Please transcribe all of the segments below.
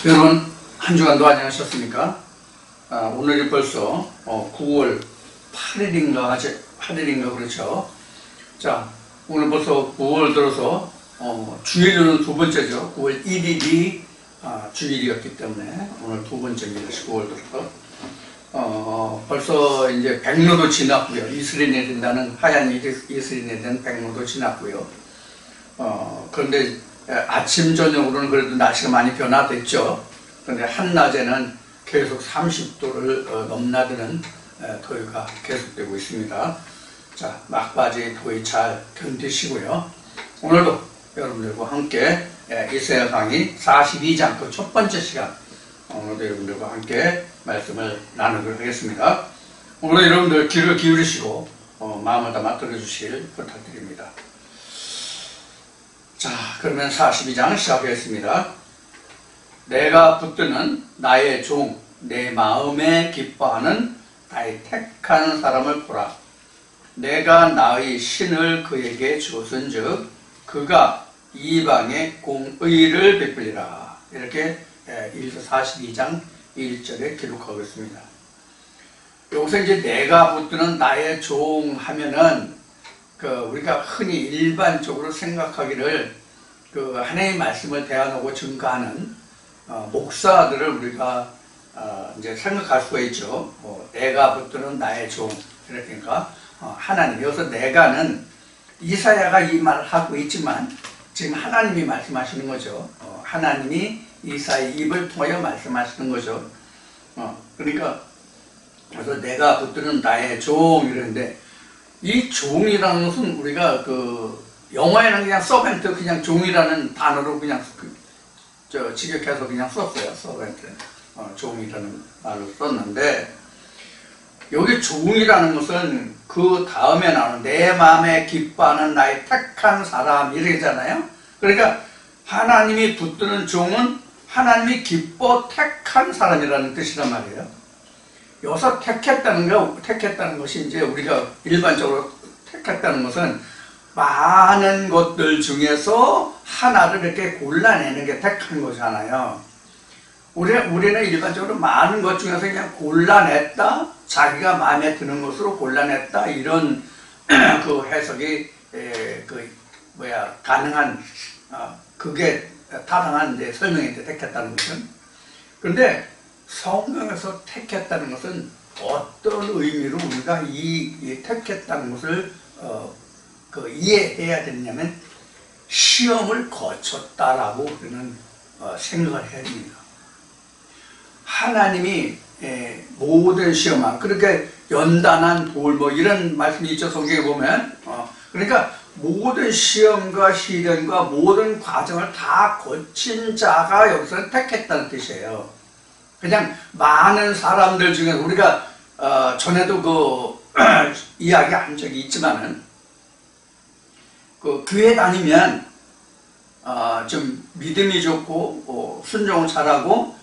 여러분 한 주간도 안녕하셨습니까? 오늘이 벌써 9월 8일인가 8일인가 그렇죠. 자, 오늘 벌써 9월 들어서 주일은 두 번째죠. 9월 1일이 주일이었기 때문에 오늘 두 번째입니다. 9월 들어서 벌써 이제 백로도 지났고요. 이슬이 내린다는 하얀 이슬이 내리는 백로도 지났고요. 그런데 아침 저녁으로는 그래도 날씨가 많이 변화됐죠. 그런데 한낮에는 계속 30도를 넘나드는 더위가 계속되고 있습니다. 자, 막바지 더위 잘 견디시고요. 오늘도 여러분들과 함께 이사야 강의 42장 그 첫 번째 시간 오늘도 여러분들과 함께 말씀을 나누도록 하겠습니다. 오늘도 여러분들 귀를 기울이시고 마음을 담아 들어주시길 부탁드립니다. 자, 그러면 42장 시작하겠습니다. 내가 붙드는 나의 종, 내 마음에 기뻐하는 나의 택한 사람을 보라. 내가 나의 신을 그에게 주었은즉 그가 이방에 공의를 베풀리라. 이렇게 42장 1절에 기록하고 있습니다. 여기서 이제 내가 붙드는 나의 종 하면은 우리가 흔히 일반적으로 생각하기를 하나님의 말씀을 대하고 증거하는 목사들을 우리가 이제 생각할 수가 있죠. 내가 붙드는 나의 종, 그러니까 하나님. 여기서 내가는 이사야가 이 말을 하고 있지만 지금 하나님이 말씀하시는 거죠. 하나님이 이사야의 입을 통하여 말씀하시는 거죠. 그러니까 그래서 내가 붙드는 나의 종 이러는데, 이 종이라는 것은 우리가 영어에는 그냥 서벤트, 그냥 종이라는 단어로 그냥 직역해서 그냥 썼어요. 서벤트, 종이라는 말로 썼는데, 여기 종이라는 것은 그 다음에 나오는 내 마음에 기뻐하는 나의 택한 사람 이러잖아요. 그러니까 하나님이 붙드는 종은 하나님이 기뻐 택한 사람이라는 뜻이란 말이에요. 여기서 택했다는 것이 이제 우리가 일반적으로 택했다는 것은 많은 것들 중에서 하나를 이렇게 골라내는 게 택한 거잖아요. 우리는 일반적으로 많은 것 중에서 그냥 골라냈다, 자기가 마음에 드는 것으로 골라냈다, 이런 그 해석이 가능한, 그게 타당한 이제 설명인데, 택했다는 것은. 그런데 성경에서 택했다는 것은 어떤 의미로 우리가 이 택했다는 것을 이해해야 되냐면 시험을 거쳤다라고 우리는 생각을 해야 됩니다. 하나님이 모든 시험을, 그렇게 연단한 돌 이런 말씀이 있죠. 성경에 보면. 그러니까 모든 시험과 시련과 모든 과정을 다 거친 자가 여기서 택했다는 뜻이에요. 그냥 많은 사람들 중에서 우리가 전에도 이야기 한 적이 있지만은 교회 다니면 좀 믿음이 좋고 순종을 잘하고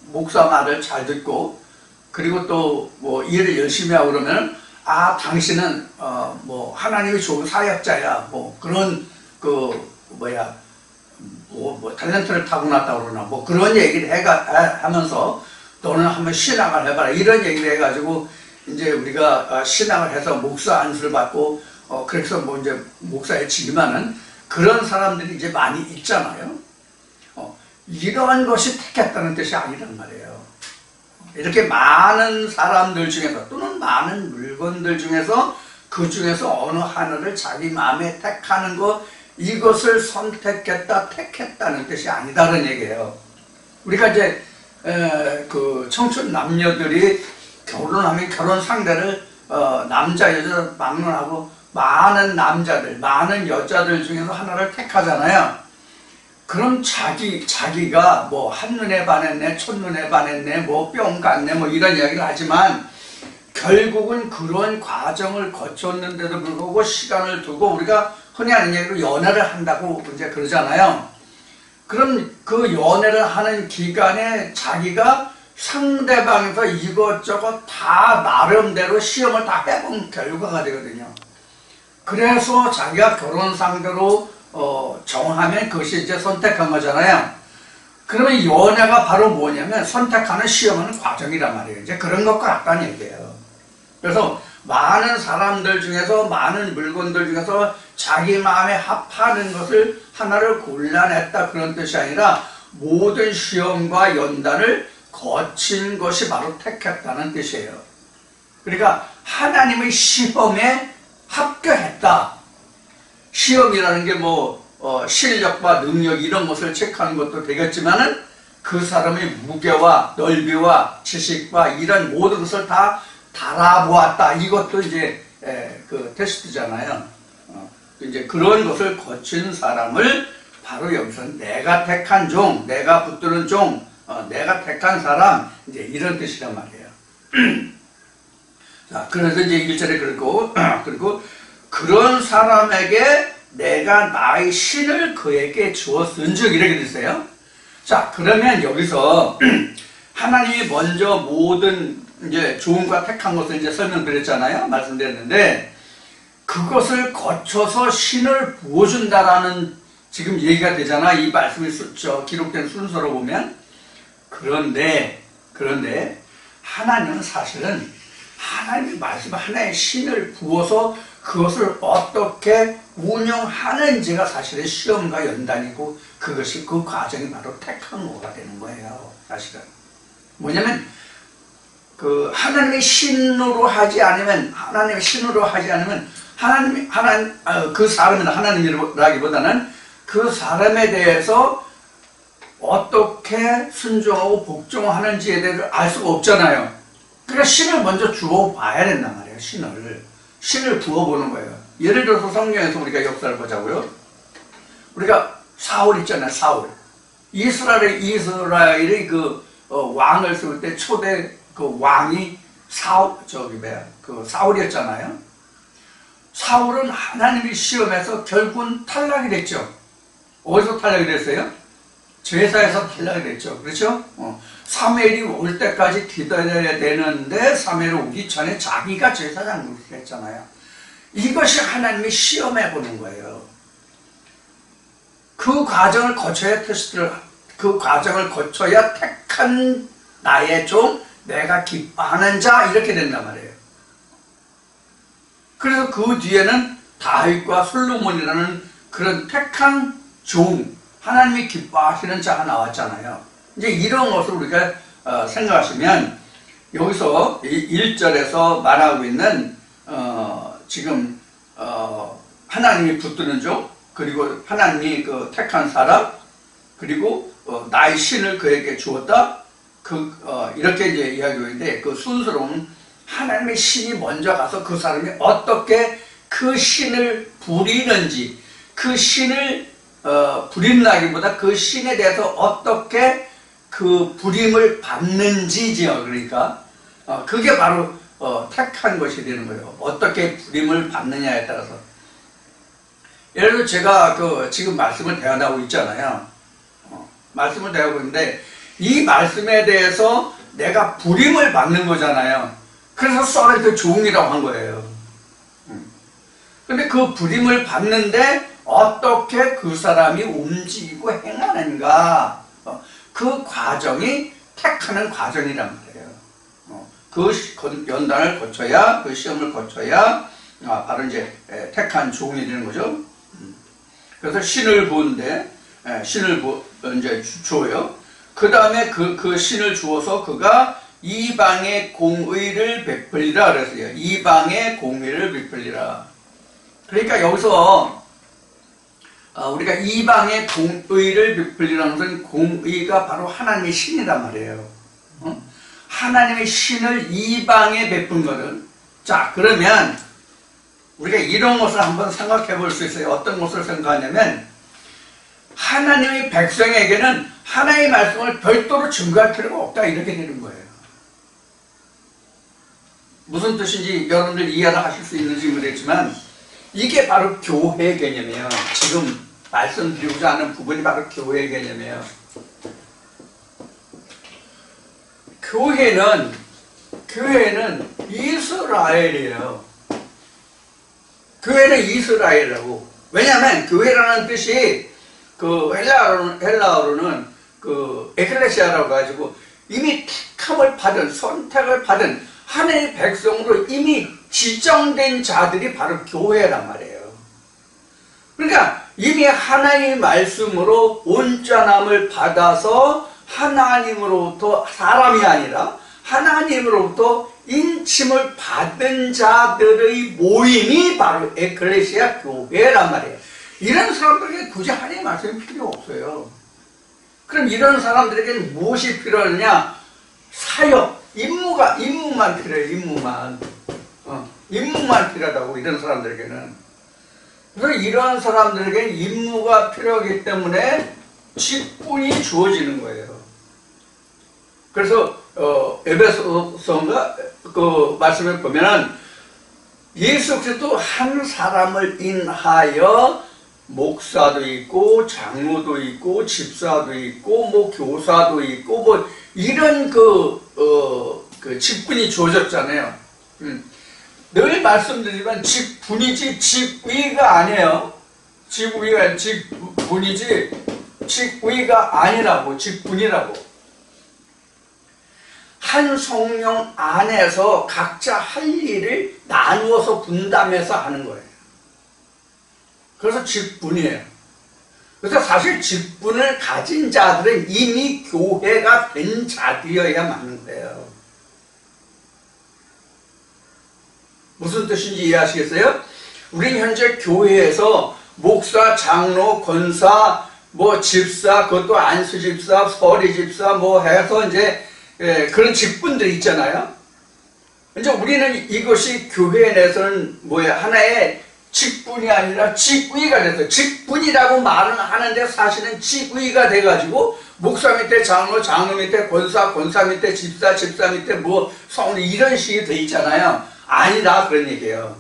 목사 말을 잘 듣고 그리고 또 일을 열심히 하고 그러면 당신은 하나님이 좋은 사역자야, 그런 탤런트를 타고났다고 그러나 그런 얘기를 하면서 너는 한번 신앙을 해봐라, 이런 얘기를 해가지고 이제 우리가 신앙을 해서 목사 안수를 받고 그래서 이제 목사에 지임하는 그런 사람들이 이제 많이 있잖아요. 이러한 것이 택했다는 뜻이 아니란 말이에요. 이렇게 많은 사람들 중에서 또는 많은 물건들 중에서 그 중에서 어느 하나를 자기 마음에 택하는 것, 이것을 선택했다, 택했다는 뜻이 아니다는 얘기예요. 우리가 이제 청춘 남녀들이 결혼하면 결혼 상대를 남자 여자 막론하고 많은 남자들, 많은 여자들 중에서 하나를 택하잖아요. 그럼 자기가 한눈에 반했네, 첫눈에 반했네, 뿅 갔네, 이런 이야기를 하지만 결국은 그런 과정을 거쳤는데도 불구하고 시간을 두고 우리가 흔히 하는 얘기로 연애를 한다고 이제 그러잖아요. 그럼 그 연애를 하는 기간에 자기가 상대방에서 이것저것 다 나름대로 시험을 다 해본 결과가 되거든요. 그래서 자기가 결혼 상대로 정하면 그것이 이제 선택한 거잖아요. 그러면 연애가 바로 뭐냐면 선택하는 시험하는 과정이란 말이에요. 이제 그런 것과 같다는 얘기예요. 그래서 많은 사람들 중에서 많은 물건들 중에서 자기 마음에 합하는 것을 하나를 골라냈다 그런 뜻이 아니라 모든 시험과 연단을 거친 것이 바로 택했다는 뜻이에요. 그러니까 하나님의 시험에 합격했다. 시험이라는 게 실력과 능력 이런 것을 체크하는 것도 되겠지만은 그 사람의 무게와 넓이와 지식과 이런 모든 것을 다 달아보았다. 이것도 이제 그 테스트잖아요. 이제 그런 것을 거친 사람을 바로 여기서 내가 택한 종, 내가 붙드는 종, 내가 택한 사람, 이제 이런 뜻이란 말이에요. 자, 그래서 이제 1절에 그리고 그런 사람에게 내가 나의 신을 그에게 주었은즉 이렇게 됐어요. 자, 그러면 여기서 하나님이 먼저 모든 이제 좋은과 택한 것을 이제 설명드렸잖아요. 말씀드렸는데 그것을 거쳐서 신을 부어준다라는 지금 얘기가 되잖아. 이 말씀이 기록된 순서로 보면. 그런데 하나님은 사실은 하나님의 말씀 하나의 신을 부어서 그것을 어떻게 운영하는지가 사실은 시험과 연단이고 그것이 그 과정이 바로 택한 거가 되는 거예요. 사실은 뭐냐면 그 하나님의 신으로 하지 않으면 그 사람은 하나님이라기보다는 그 사람에 대해서 어떻게 순종하고 복종하는지에 대해서 알 수가 없잖아요. 그러니까 신을 먼저 주어 봐야 된단 말이에요. 신을 부어보는 거예요. 예를 들어서 성경에서 우리가 역사를 보자고요. 우리가 사울 있잖아요. 사울. 이스라엘의 그 왕을 세울 때 초대 그 왕이 사울이었잖아요. 사울은 하나님의 시험에서 결국은 탈락이 됐죠. 어디서 탈락이 됐어요? 제사에서 탈락이 됐죠. 그렇죠? 사무엘이 올 때까지 기다려야 되는데 사무엘이 오기 전에 자기가 제사장으로 했잖아요. 이것이 하나님의 시험해 보는 거예요. 그 과정을 거쳐야 그 과정을 거쳐야 택한 나의 종, 내가 기뻐하는 자 이렇게 된단 말이에요. 그래서 그 뒤에는 다윗과 솔로몬이라는 그런 택한 종, 하나님이 기뻐하시는 자가 나왔잖아요. 이제 이런 것을 우리가 생각하시면 여기서 1절에서 말하고 있는 지금 하나님이 붙드는 종, 그리고 하나님이 그 택한 사람, 그리고 나의 신을 그에게 주었다. 이렇게 이제 이야기하고 있는데 그 순서로는 하나님의 신이 먼저 가서 그 사람이 어떻게 그 신을 부리는지, 그 신을 부린다기보다 그 신에 대해서 어떻게 그 부림을 받는지지요. 그러니까 그게 바로 택한 것이 되는 거예요. 어떻게 부림을 받느냐에 따라서. 예를 들어 제가 지금 말씀을 대하고 있잖아요. 말씀을 대하고 있는데 이 말씀에 대해서 내가 부림을 받는 거잖아요. 그래서 썰의 종이라고 한 거예요. 근데 그 부림을 받는데 어떻게 그 사람이 움직이고 행하는가, 그 과정이 택하는 과정이란 말이에요. 그 연단을 거쳐야, 그 시험을 거쳐야 바로 이제 택한 종이 되는 거죠. 그래서 신을 부는데 신을 이제 줘요. 그 다음에 그 신을 주어서 그가 이방의 공의를 베풀리라 그랬어요. 이방의 공의를 베풀리라. 그러니까 여기서 우리가 이방의 공의를 베풀리라는 것은 공의가 바로 하나님의 신이란 말이에요. 하나님의 신을 이방에 베푼 것은, 자, 그러면 우리가 이런 것을 한번 생각해 볼 수 있어요. 어떤 것을 생각하냐면 하나님의 백성에게는 하나님의 말씀을 별도로 증거할 필요가 없다 이렇게 되는 거예요. 무슨 뜻인지 여러분들 이해를 하실 수 있는지 모르겠지만 이게 바로 교회 개념이에요. 지금 말씀드리고자 하는 부분이 바로 교회 개념이에요. 교회는 이스라엘이에요. 교회는 이스라엘이라고. 왜냐하면 교회라는 뜻이 그 헬라어로는 그 에클레시아라고 가지고 이미 택함을 받은, 선택을 받은 하나님의 백성으로 이미 지정된 자들이 바로 교회란 말이에요. 그러니까 이미 하나님의 말씀으로 온전함을 받아서 하나님으로부터, 사람이 아니라 하나님으로부터 인침을 받은 자들의 모임이 바로 에클레시아 교회란 말이에요. 이런 사람들에게 굳이 하나님의 말씀이 필요 없어요. 그럼 이런 사람들에게는 무엇이 필요하느냐? 사역, 임무만 필요해요. 임무만 필요하다고, 이런 사람들에게는. 그래서 이러한 사람들에게는 임무가 필요하기 때문에 직분이 주어지는 거예요. 그래서 에베소서인가 그 말씀을 보면은 예수 그리스도 한 사람을 인하여 목사도 있고 장로도 있고 집사도 있고 뭐 교사도 있고 뭐 이런 그 직분이 주어졌잖아요. 늘 말씀드리지만 직분이지 직위가 아니에요. 직분이지 직위가 아니라고, 직분이라고. 한 성령 안에서 각자 할 일을 나누어서 분담해서 하는 거예요. 그래서 직분이에요. 그래서 사실 직분을 가진 자들은 이미 교회가 된 자들이어야 맞는 거예요. 무슨 뜻인지 이해하시겠어요? 우리는 현재 교회에서 목사, 장로, 권사, 뭐 집사, 그것도 안수집사, 서리집사 뭐 해서 이제 그런 직분들이 있잖아요. 이제 우리는 이것이 교회 내에서는 하나의 직분이 아니라 직위가 됐어요. 직분이라고 말은 하는데 사실은 직위가 돼가지고 목사 밑에 장로, 장로 밑에 권사, 권사 밑에 집사, 집사 밑에 뭐 성리 이런 식이 돼 있잖아요. 아니다 그런 얘기예요.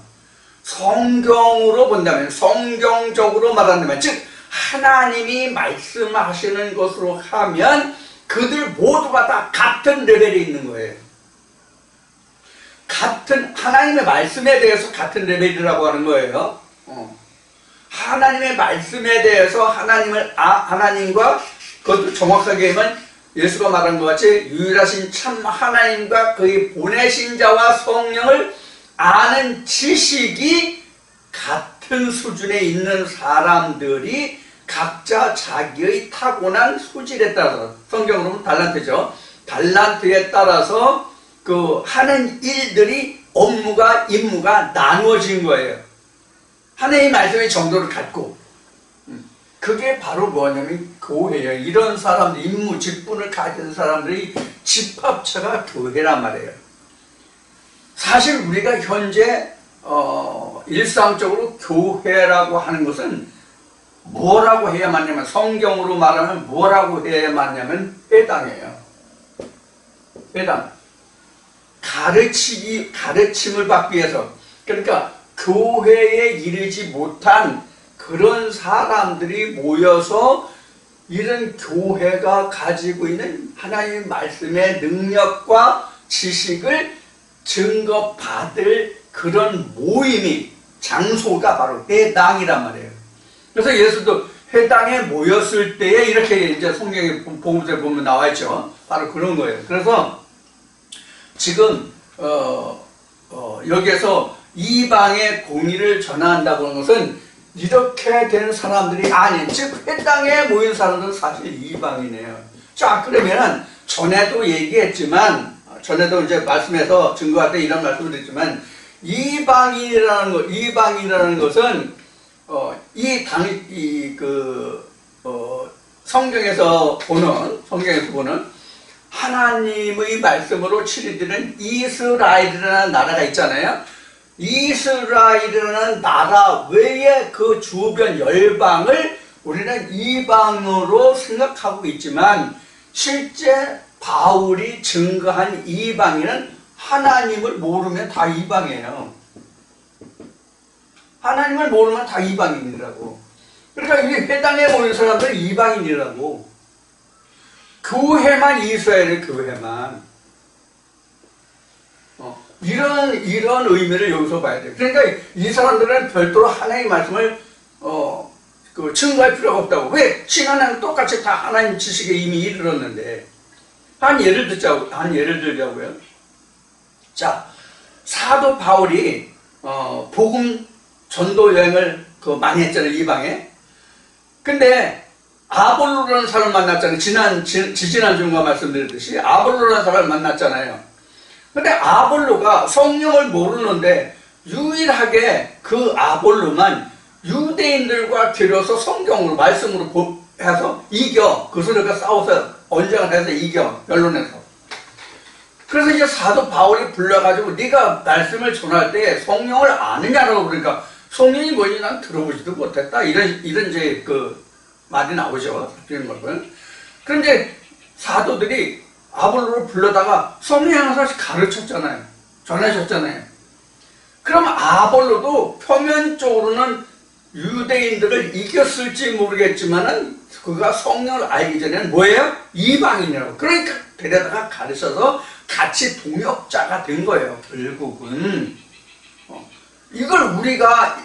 성경으로 본다면, 성경적으로 말한다면, 즉 하나님이 말씀하시는 것으로 하면 그들 모두가 다 같은 레벨에 있는 거예요. 같은 하나님의 말씀에 대해서 같은 레벨이라고 하는 거예요. 하나님의 말씀에 대해서 하나님과 그것도 정확하게 하면 예수가 말한 것 같이 유일하신 참 하나님과 그의 보내신 자와 성령을 아는 지식이 같은 수준에 있는 사람들이 각자 자기의 타고난 소질에 따라서, 성경으로 보면 달란트죠. 달란트에 따라서 그 하는 일들이 임무가 나누어진 거예요. 하나님의 말씀의 정도를 갖고. 그게 바로 뭐냐면 교회예요. 이런 사람들, 임무, 직분을 가진 사람들이 집합체가 교회란 말이에요. 사실 우리가 현재 일상적으로 교회라고 하는 것은 뭐라고 해야 맞냐면, 성경으로 말하면 뭐라고 해야 맞냐면 회당이에요. 회당. 가르침을 받기 위해서, 그러니까 교회에 이르지 못한 그런 사람들이 모여서 이런 교회가 가지고 있는 하나님의 말씀의 능력과 지식을 증거받을 그런 모임이, 장소가 바로 회당이란 말이에요. 그래서 예수도 회당에 모였을 때에 이렇게 이제 성경에 복음서에 보면 나와 있죠. 바로 그런 거예요. 그래서 지금 여기에서 이방의 공의를 전한다고 하는 것은 이렇게 된 사람들이 아닌, 즉 회당에 모인 사람들은 사실 이방이네요. 자, 그러면 전에도 얘기했지만, 전에도 이제 말씀에서 증거할 때 이런 말씀을 드렸지만, 이방이라는 것은 성경에서 보는 하나님의 말씀으로 치리되는 이스라엘이라는 나라가 있잖아요. 이스라엘이라는 나라 외에 그 주변 열방을 우리는 이방으로 생각하고 있지만, 실제 바울이 증거한 이방인은 하나님을 모르면 다 이방이에요. 하나님을 모르면 다 이방인이라고. 그러니까 이 회당에 모인 사람들은 이방인이라고. 교회만 이스라엘의 교회만. 이런 의미를 여기서 봐야 돼요. 그러니까 이 사람들은 별도로 하나님의 말씀을 그 증거할 필요가 없다고. 왜? 신하는 똑같이 다 하나님 지식에 이미 이르렀는데. 한 예를 들자고요. 자, 사도 바울이 복음 전도 여행을 많이 했잖아요, 이방에. 근데 아볼로라는 사람을 만났잖아요. 지지난 주가 말씀드렸듯이 아볼로라는 사람을 만났잖아요. 근데 아볼로가 성령을 모르는데 유일하게 그 아볼로만 유대인들과 들여서 성경으로 말씀으로 해서 이겨. 그 소리가 싸워서 언쟁을 해서 이겨. 변론해서. 그래서 이제 사도 바울이 불러가지고 네가 말씀을 전할 때 성령을 아느냐라고 그러니까 성령이 뭐지 난 들어보지도 못했다. 이런 이제 그 말이 나오죠. 그런데 사도들이 아볼로를 불러다가 성령이 하나씩 가르쳤잖아요. 전하셨잖아요. 그럼 아볼로도 표면적으로는 유대인들을 이겼을지 모르겠지만은 그가 성령을 알기 전에는 뭐예요? 이방인이라고. 그러니까 데려다가 가르쳐서 같이 동역자가 된 거예요. 결국은 이걸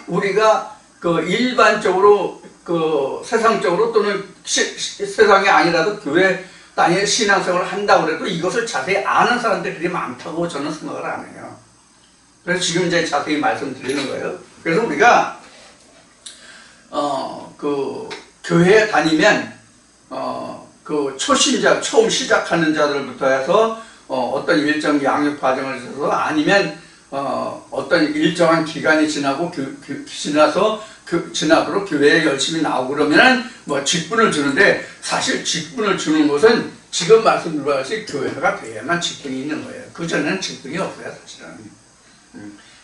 우리가 그 일반적으로 그 세상적으로 또는 세상이 아니라도 교회 다니는 신앙생활을 한다고 해도 이것을 자세히 아는 사람들이 그리 많다고 저는 생각을 안 해요. 그래서 지금 이제 자세히 말씀드리는 거예요. 그래서 우리가 그 교회에 다니면 그 초신자 처음 시작하는 자들부터 해서 어떤 일정 양육 과정을 있어서 아니면 어떤 일정한 기간이 지나도록 교회에 열심히 나오고 그러면은 뭐 직분을 주는데 사실 직분을 주는 것은 지금 말씀드린 것이 교회가 돼야만 직분이 있는 거예요. 그전에는 직분이 없어요, 사실은.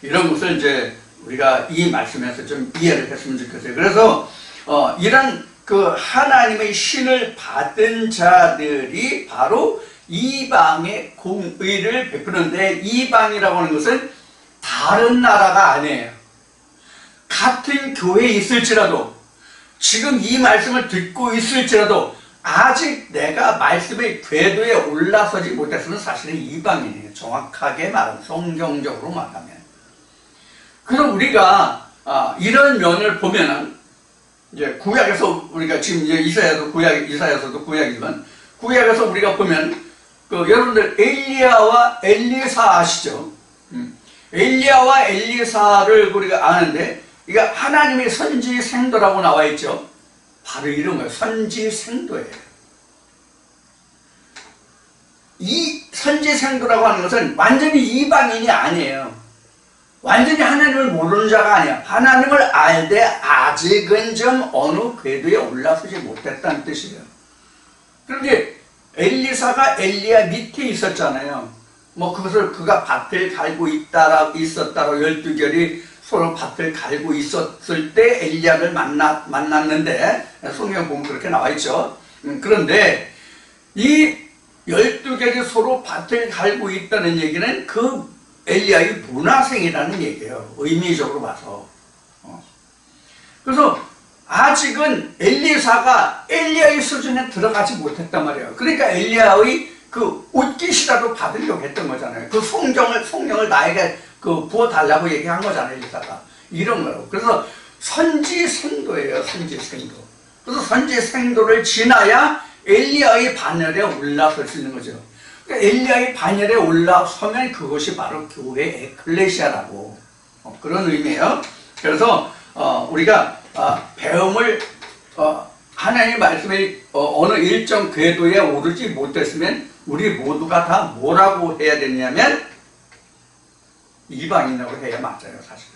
이런 것을 이제 우리가 이 말씀에서 좀 이해를 했으면 좋겠어요. 그래서 이런 그 하나님의 신을 받은 자들이 바로 이방의 공의를 베푸는데, 이방이라고 하는 것은 다른 나라가 아니에요. 같은 교회에 있을지라도, 지금 이 말씀을 듣고 있을지라도 아직 내가 말씀의 궤도에 올라서지 못했으면 사실은 이방인이에요. 정확하게 말하면, 성경적으로 말하면. 그럼 우리가 이런 면을 보면은 이제 구약에서 우리가 지금 이제 이사야서도 구약이지만 구약에서 우리가 보면 여러분들 엘리야와 엘리사 아시죠? 엘리야와 엘리사를 우리가 아는데 이게 하나님의 선지생도라고 나와 있죠. 바로 이런 거예요. 선지생도예요. 이 선지생도라고 하는 것은 완전히 이방인이 아니에요. 완전히 하나님을 모르는 자가 아니야. 하나님을 알되 아직은 좀 어느 궤도에 올라서지 못했다는 뜻이에요. 그런데 엘리사가 엘리야 밑에 있었잖아요. 뭐 그것을 그가 밭을 갈고 있었다로 12결이 서로 밭을 갈고 있었을 때 엘리야를 만났는데 성경 보면 그렇게 나와 있죠. 그런데 이 12결이 서로 밭을 갈고 있다는 얘기는 그 엘리야의 문화생이라는 얘기예요. 의미적으로 봐서. 그래서 아직은 엘리사가 엘리야의 수준에 들어가지 못했단 말이에요. 그러니까 엘리야의 그 옷깃이라도 받으려고 했던 거잖아요. 그 성령을 나에게 부어달라고 얘기한 거잖아요, 엘리사가. 이런 거로. 그래서 선지생도예요, 선지생도. 그래서 선지생도를 지나야 엘리야의 반열에 올라설 수 있는 거죠. 엘리야의 반열에 올라서면 그것이 바로 교회 에클레시아라고 그런 의미예요. 그래서 우리가 배움을 하나님의 말씀에 어느 일정 궤도에 오르지 못했으면 우리 모두가 다 뭐라고 해야 되냐면 이방인이라고 해야 맞아요, 사실은.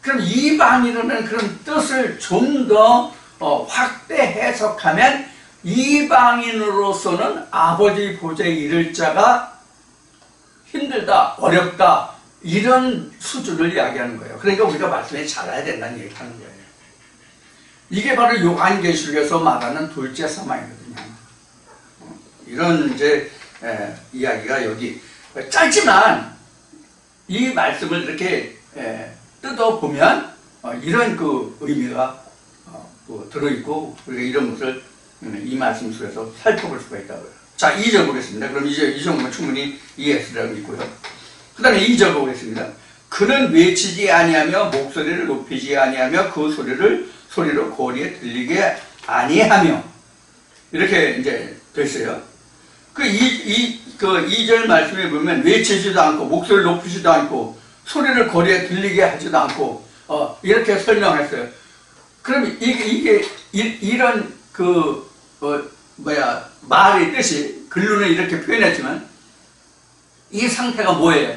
그럼 이방인이라는 그런 뜻을 좀 더 확대 해석하면 이방인으로서는 아버지 보좌에 이를 자가 힘들다, 어렵다, 이런 수준을 이야기하는 거예요. 그러니까 우리가 말씀에 잘해야 된다는 얘기를 하는 거예요. 이게 바로 요한계시록에서 말하는 둘째 사망이거든요. 이런 이제 이야기가 여기 짧지만 이 말씀을 이렇게 뜯어보면 이런 그 의미가 들어있고 우리가 이런 것을 이 말씀 속에서 살펴볼 수가 있다고요. 자, 2절 보겠습니다. 그럼 이제 이 정도면 충분히 이해했으라고 있고요. 그 다음에 2절 보겠습니다. 그는 외치지 아니하며 목소리를 높이지 아니하며 그 소리를 소리로 고리에 들리게 아니하며 이렇게 이제 됐어요. 그 2절 말씀에 보면 외치지도 않고 목소리를 높이지도 않고 소리를 거리에 들리게 하지도 않고 이렇게 설명했어요. 그럼 이런 말의 뜻이 글로는 이렇게 표현했지만 이 상태가 뭐예요?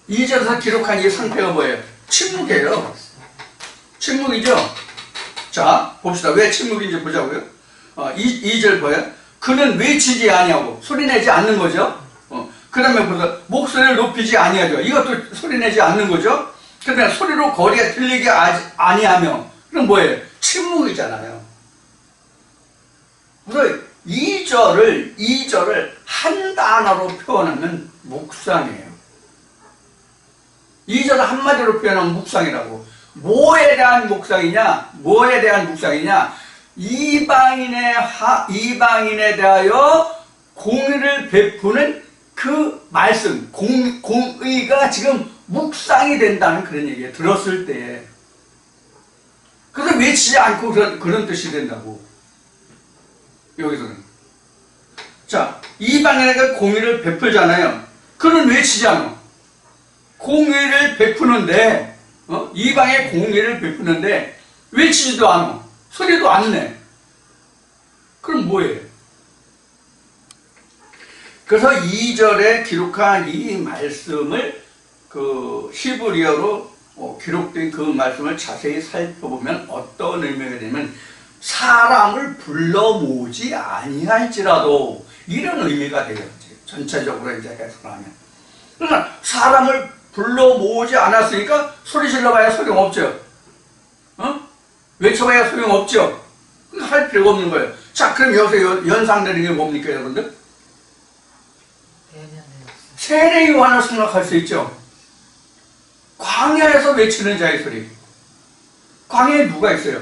2절에서 기록한 이 상태가 뭐예요? 침묵이에요. 침묵이죠? 자, 봅시다. 왜 침묵인지 보자고요. 2절 보여요. 그는 외치지 아니하고 소리내지 않는 거죠. 그 다음에 보세요. 목소리를 높이지 아니하죠. 이것도 소리내지 않는 거죠. 그 다음에 소리로 거리에 들리게 아니하며 그럼 뭐예요? 침묵이잖아요. 그래서 2절을 한 단어로 표현하면 묵상이에요. 2절을 한마디로 표현하면 묵상이라고. 뭐에 대한 묵상이냐? 뭐에 대한 묵상이냐? 이방인에 대하여 공의를 베푸는 그 말씀, 공의가 지금 묵상이 된다는 그런 얘기예요. 들었을 때. 그래서 외치지 않고 그런 뜻이 된다고. 여기서는. 자, 이방인에게 공의를 베풀잖아요. 그는 외치지 않아. 공의를 베푸는데, 이방에 공의를 베푸는데, 외치지도 않아. 소리도 안 내. 그럼 뭐예요? 그래서 2절에 기록한 이 말씀을 히브리어로 기록된 그 말씀을 자세히 살펴보면 어떤 의미가 되냐면 사람을 불러 모으지 아니할지라도 이런 의미가 돼요. 전체적으로 이제 해석하면. 그러니까 사람을 불러 모으지 않았으니까 소리 질러봐야 소용없죠. 외쳐봐야 소용없죠. 할 필요가 없는 거예요. 자, 그럼 여기서 연상되는 게 뭡니까, 여러분들? 세례 요한을 생각할 수 있죠. 광야에서 외치는 자의 소리. 광야에 누가 있어요?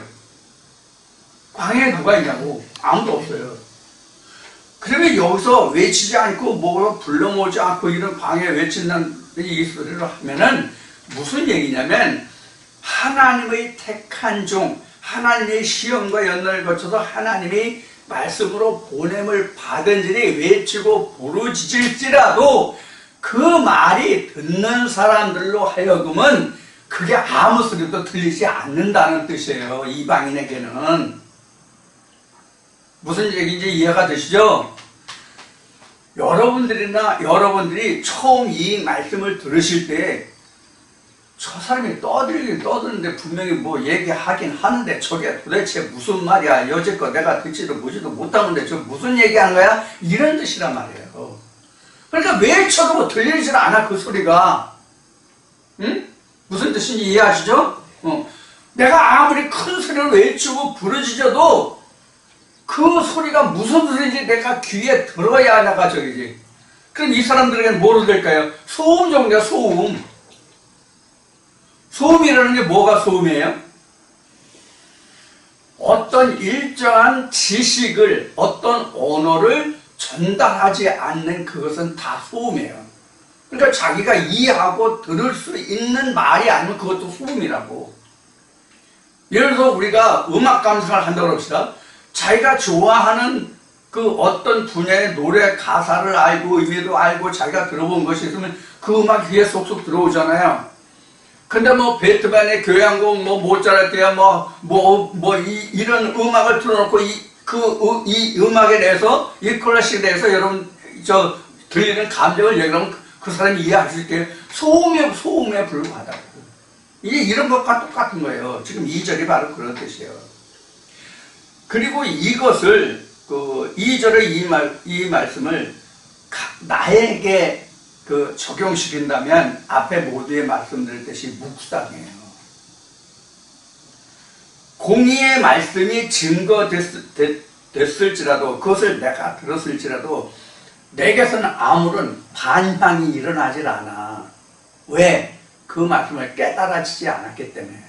광야에 누가 있냐고. 아무도 없어요. 그러면 여기서 외치지 않고 뭐 불러 모으지 않고 이런 광야에 외치는 이 소리를 하면은 무슨 얘기냐면 하나님의 택한 종, 하나님의 시험과 연단을 거쳐서 하나님이 말씀으로 보냄을 받은지니 외치고 부르짖을지라도 그 말이 듣는 사람들로 하여금은 그게 아무 소리도 들리지 않는다는 뜻이에요. 이방인에게는. 무슨 얘기인지 이해가 되시죠? 여러분들이 처음 이 말씀을 들으실 때 저 사람이 떠들긴 떠드는데 분명히 뭐 얘기하긴 하는데 저게 도대체 무슨 말이야? 여지껏 내가 듣지도 보지도 못하는데 저 무슨 얘기하는 거야? 이런 뜻이란 말이에요. 그러니까 외쳐도 뭐 들리질 않아 그 소리가. 응? 무슨 뜻인지 이해하시죠? 내가 아무리 큰 소리를 외치고 부르짖어도 그 소리가 무슨 소리인지 내가 귀에 들어야 나가 저기지. 그럼 이 사람들에게는 뭐로 될까요? 소음 정도야 소음. 소음이라는 게 뭐가 소음이에요? 어떤 일정한 지식을, 어떤 언어를 전달하지 않는 그것은 다 소음이에요. 그러니까 자기가 이해하고 들을 수 있는 말이 아니면 그것도 소음이라고. 예를 들어서 우리가 음악 감상을 한다고 합시다. 자기가 좋아하는 그 어떤 분야의 노래 가사를 알고 의미도 알고 자기가 들어본 것이 있으면 그 음악 귀에 쏙쏙 들어오잖아요. 근데 뭐 베토벤의 교향곡, 뭐 모차르트야 이런 음악을 틀어놓고 이 음악에 대해서 이 클래식에 대해서 여러분 들리는 감정을 얘기하면 그 사람이 이해할 수 있게 소음에 불과하다고. 이게 이런 것과 똑같은 거예요. 지금 2절이 바로 그런 뜻이에요. 그리고 이것을 2절의 이 말씀을 나에게 적용시킨다면 앞에 모두에 말씀드렸듯이 묵상이에요. 공의의 말씀이 증거됐을지라도 그것을 내가 들었을지라도 내게서는 아무런 반향이 일어나질 않아. 왜? 그 말씀을 깨달아지지 않았기 때문에.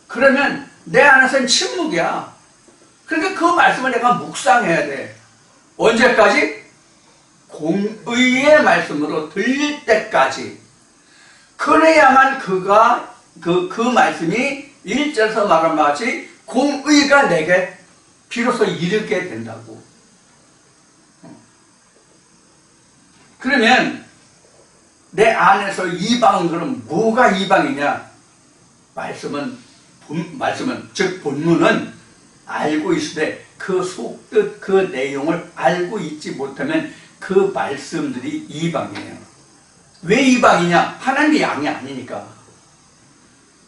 그러면 내 안에서는 침묵이야. 그러니까 그 말씀을 내가 묵상해야 돼. 언제까지? 공의의 말씀으로 들릴 때까지. 그래야만 그 말씀이 1절에서 말한 바와 같이 공의가 내게 비로소 이르게 된다고. 그러면 내 안에서 이방은 그럼 뭐가 이방이냐? 말씀은 즉 본문은 알고 있으되 그 속뜻 그 내용을 알고 있지 못하면 그 말씀들이 이방이에요. 왜 이방이냐? 하나님의 양이 아니니까.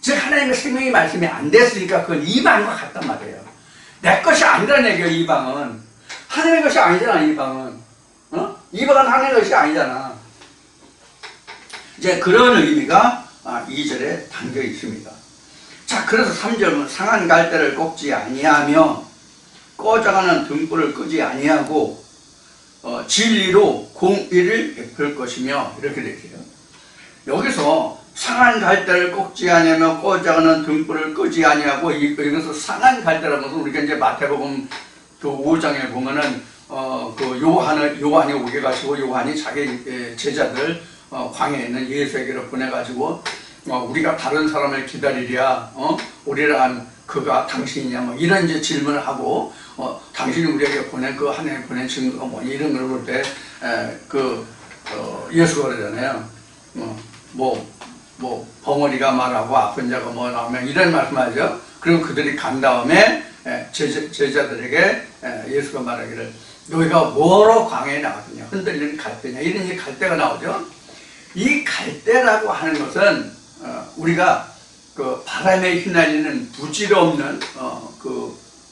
즉 하나님의 생명의 말씀이 안 됐으니까 그건 이방과 같단 말이에요. 내 것이 아니라는 얘기예요. 이방은 하나님의 것이 아니잖아. 이방은 이방은 하나님의 것이 아니잖아. 이제 그런 의미가 2절에 담겨 있습니다. 자, 그래서 3절은 상한 갈대를 꺾지 아니하며 꺼져가는 등불을 끄지 아니하고 진리로 공의를 베풀 것이며 이렇게 되어 있어요. 여기서 상한 갈대를 꺾지 아니하며 꺼져가는 등불을 끄지 아니하고 여기서 상한 갈대라는 것은 우리가 이제 마태복음 그 5장에 보면은 그 요한이 오게 가지고 요한이 자기 제자들 광야에 있는 예수에게로 보내가지고 우리가 다른 사람을 기다리랴 우리란 그가 당신이냐 뭐 이런 이제 질문을 하고 당신이 우리에게 보낸 그 하나님 보낸 증거가 뭐냐 이런 걸 볼 때 예수가 그러잖아요. 뭐 벙어리가 말하고 아픈 자가 뭐 나오면 이런 말씀하죠. 그리고 그들이 간 다음에 제자들에게 예수가 말하기를 너희가 뭐로 광야에 나왔느냐 흔들리는 갈대냐 이런 갈대가 나오죠. 이 갈대라고 하는 것은 우리가 그 바람에 휘날리는 부질없는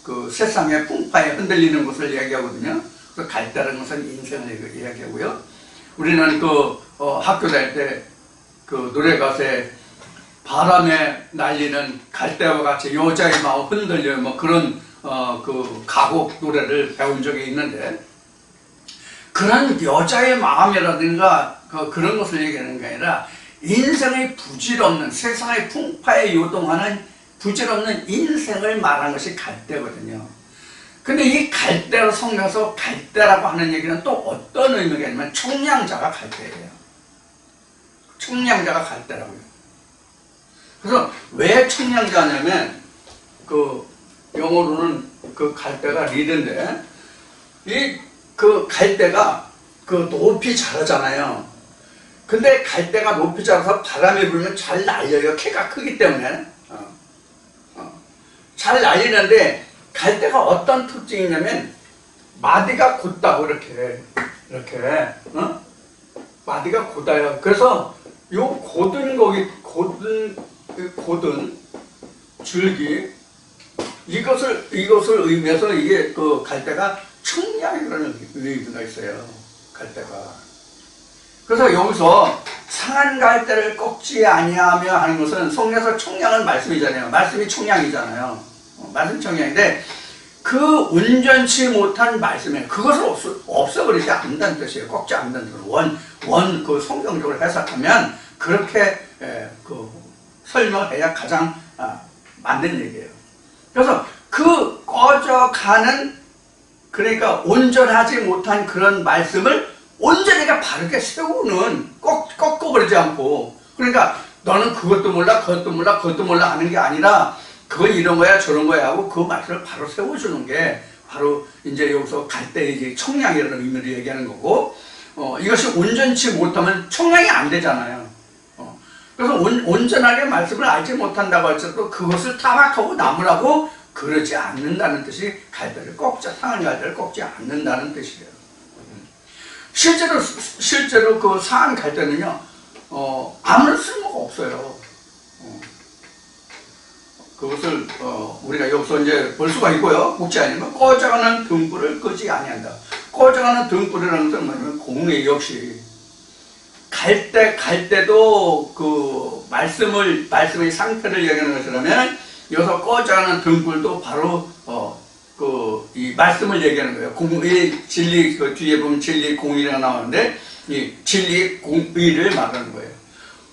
그 세상의 풍파에 흔들리는 것을 이야기하거든요. 그래서 갈대라는 것은 인생을 이야기하고요. 우리는 학교 다닐 때 그 노래 가사에 바람에 날리는 갈대와 같이 여자의 마음 흔들려 뭐 그런 그 가곡 노래를 배운 적이 있는데 그런 여자의 마음이라든가 그런 것을 얘기하는 게 아니라 인생의 부질없는 세상의 풍파에 요동하는 부질없는 인생을 말하는 것이 갈대거든요. 근데 이 갈대로 성경에서 갈대라고 하는 얘기는 또 어떤 의미가 있냐면 총량자가 갈대예요. 총량자가 갈대라고요. 그래서 왜 총량자냐면 그 영어로는 그 갈대가 리드인데 이 그 갈대가 그 높이 자라잖아요. 근데 갈대가 높이 자라서 바람이 불면 잘 날려요. 키가 크기 때문에 잘 날리는데 갈대가 어떤 특징이 있냐면 마디가 곧다고 이렇게 마디가 곧아요. 그래서 요 곧은 줄기 이것을 의미해서 이게 그 갈대가 청량이라는 의미가 있어요. 갈대가. 그래서 여기서 상한 갈대를 꺾지 아니하며 하는 것은 성경에서 청량은 말씀이잖아요. 말씀이 청량이잖아요. 말씀 청량인데 그 온전치 못한 말씀에 그것을 없애버리지 않는다는 뜻이에요. 꺾지 않는다는 뜻. 그 성경적으로 해석하면 그렇게 그 설명해야 가장 맞는 얘기예요. 그래서 그 꺼져가는 그러니까 온전하지 못한 그런 말씀을 온전히 바르게 세우는 꺾어버리지 않고 그러니까 너는 그것도 몰라 그것도 몰라 그것도 몰라 하는 게 아니라 그건 이런 거야 저런 거야 하고 그 말씀을 바로 세워주는 게 바로 이제 여기서 갈대의 청량이라는 의미를 얘기하는 거고 이것이 온전치 못하면 청량이 안 되잖아요. 그래서 온전하게 말씀을 알지 못한다고 할지라도 그것을 타박하고 나무라고 그러지 않는다는 뜻이 상한 갈대를 꺾지 않는다는 뜻이에요. 실제로 그 상한 갈대는요, 아무런 쓸모가 없어요. 그것을, 우리가 여기서 이제 볼 수가 있고요. 묵지 아니면 꺼져가는 등불을 끄지 아니한다. 꺼져가는 등불이라는 것은 뭐냐면 공의 역시. 갈대도 그 말씀의 상태를 얘기하는 것이라면 여기서 꺼져가는 등불도 바로 이 말씀을 얘기하는 거예요. 공의, 진리, 그 뒤에 보면 진리, 공의가 나오는데 이 진리, 공의를 말하는 거예요.